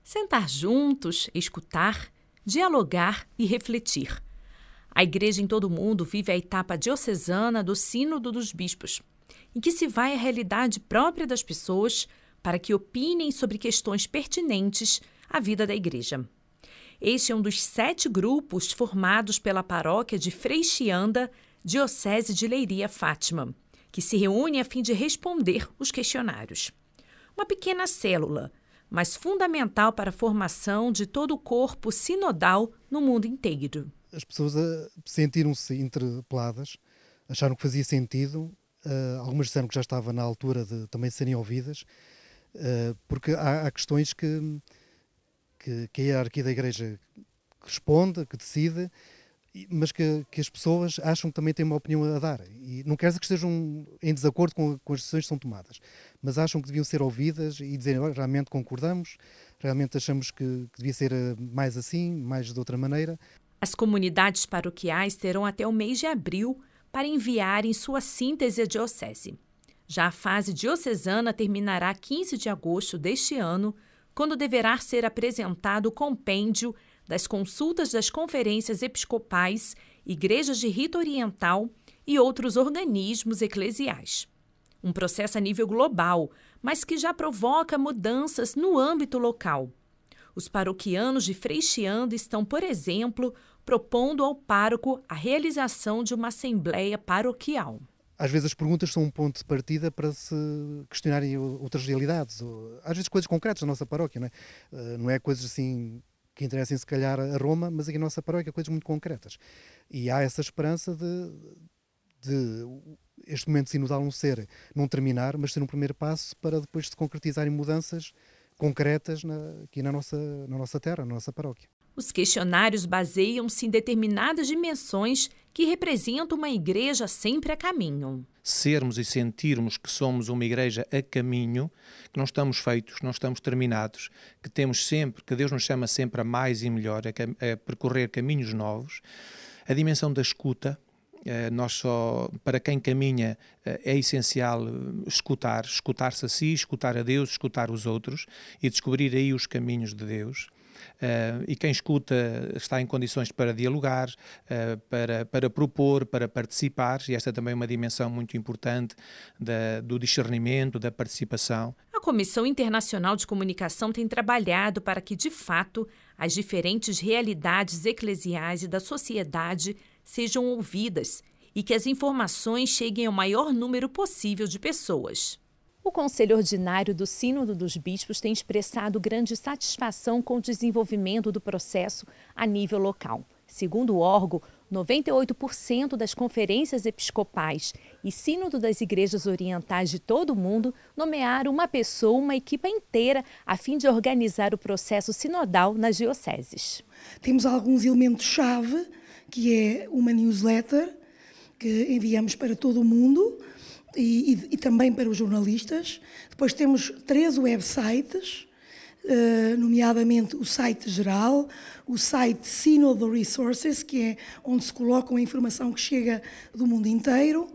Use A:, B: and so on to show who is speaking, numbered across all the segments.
A: Sentar juntos, escutar, dialogar e refletir. A Igreja em todo o mundo vive a etapa diocesana do Sínodo dos Bispos, em que se vai à realidade própria das pessoas para que opinem sobre questões pertinentes à vida da Igreja. Este é um dos 7 grupos formados pela paróquia de Freixianda, Diocese de Leiria-Fátima, que se reúne a fim de responder os questionários. Uma pequena célula, mas fundamental para a formação de todo o corpo sinodal no mundo inteiro.
B: As pessoas sentiram-se interpeladas, acharam que fazia sentido, algumas disseram que já estava na altura de também serem ouvidas, porque há questões que a hierarquia da Igreja responde, que decide, mas que as pessoas acham que também têm uma opinião a dar. E não quer dizer que estejam em desacordo com as decisões que são tomadas, mas acham que deviam ser ouvidas e dizer, realmente concordamos, realmente achamos que devia ser mais assim, mais de outra maneira.
A: As comunidades paroquiais terão até o mês de abril para enviarem sua síntese à diocese. Já a fase diocesana terminará 15 de agosto deste ano, quando deverá ser apresentado o compêndio das consultas das conferências episcopais, igrejas de rito oriental e outros organismos eclesiais. Um processo a nível global, mas que já provoca mudanças no âmbito local. Os paroquianos de Freixianda estão, por exemplo, propondo ao pároco a realização de uma assembleia paroquial.
B: Às vezes as perguntas são um ponto de partida para se questionarem outras realidades, ou, às vezes coisas concretas da nossa paróquia, não é? Não é coisas assim que interessem se calhar a Roma, mas aqui na nossa paróquia coisas muito concretas. E há essa esperança de este momento sinodal não terminar, mas ser um primeiro passo para depois se concretizarem mudanças concretas aqui na nossa terra, na nossa paróquia.
A: Os questionários baseiam-se em determinadas dimensões que representam uma igreja sempre a caminho.
C: Sermos e sentirmos que somos uma igreja a caminho, que não estamos feitos, não estamos terminados, que temos sempre, que Deus nos chama sempre a mais e melhor, a percorrer caminhos novos. A dimensão da escuta, para quem caminha é essencial escutar-se a si, escutar a Deus, escutar os outros e descobrir aí os caminhos de Deus. E quem escuta está em condições para dialogar, para propor, para participar, e esta também é uma dimensão muito importante do discernimento, da participação.
A: A Comissão Internacional de Comunicação tem trabalhado para que, de fato, as diferentes realidades eclesiais e da sociedade sejam ouvidas e que as informações cheguem ao maior número possível de pessoas. O Conselho Ordinário do Sínodo dos Bispos tem expressado grande satisfação com o desenvolvimento do processo a nível local. Segundo o órgão, 98% das conferências episcopais e sínodo das igrejas orientais de todo o mundo nomearam uma pessoa, uma equipa inteira, a fim de organizar o processo sinodal nas dioceses.
D: Temos alguns elementos-chave, que é uma newsletter que enviamos para todo o mundo, e também para os jornalistas. Depois temos 3 websites, nomeadamente o site geral, o site Synod Resources, que é onde se coloca a informação que chega do mundo inteiro,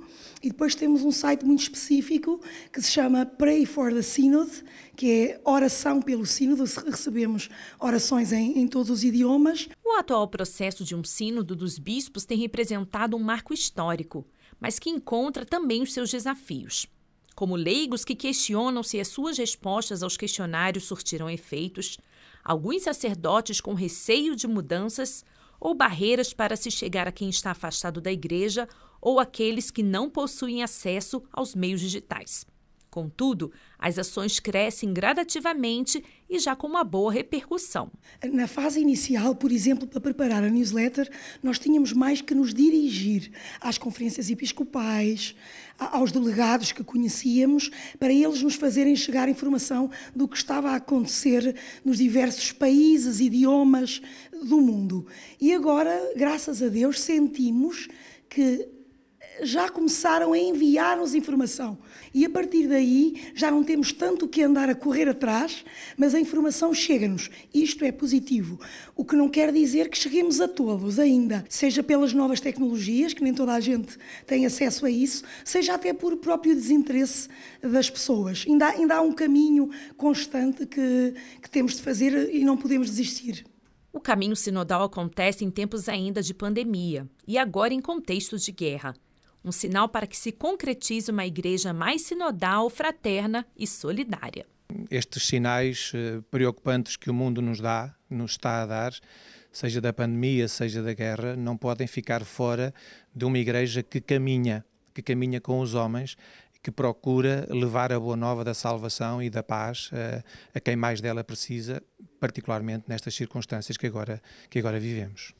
D: e depois temos um site muito específico que se chama Pray for the Synod, que é oração pelo sínodo. Recebemos orações em todos os idiomas.
A: O atual processo de um sínodo dos bispos tem representado um marco histórico, mas que encontra também os seus desafios. Como leigos que questionam se as suas respostas aos questionários surtirão efeitos, alguns sacerdotes com receio de mudanças ou barreiras para se chegar a quem está afastado da igreja ou aqueles que não possuem acesso aos meios digitais. Contudo, as ações crescem gradativamente e já com uma boa repercussão.
D: Na fase inicial, por exemplo, para preparar a newsletter, nós tínhamos mais que nos dirigir às conferências episcopais, aos delegados que conhecíamos, para eles nos fazerem chegar informação do que estava a acontecer nos diversos países, idiomas do mundo. E agora, graças a Deus, sentimos que já começaram a enviar-nos informação. E a partir daí já não temos tanto que andar a correr atrás, mas a informação chega-nos. Isto é positivo. O que não quer dizer que cheguemos a todos ainda, seja pelas novas tecnologias, que nem toda a gente tem acesso a isso, seja até por próprio desinteresse das pessoas. Ainda há um caminho constante que temos de fazer e não podemos desistir.
A: O caminho sinodal acontece em tempos ainda de pandemia e agora em contextos de guerra. Um sinal para que se concretize uma igreja mais sinodal, fraterna e solidária.
C: Estes sinais preocupantes que o mundo nos está a dar, seja da pandemia, seja da guerra, não podem ficar fora de uma igreja que caminha com os homens, que procura levar a boa nova da salvação e da paz a quem mais dela precisa, particularmente nestas circunstâncias que agora vivemos.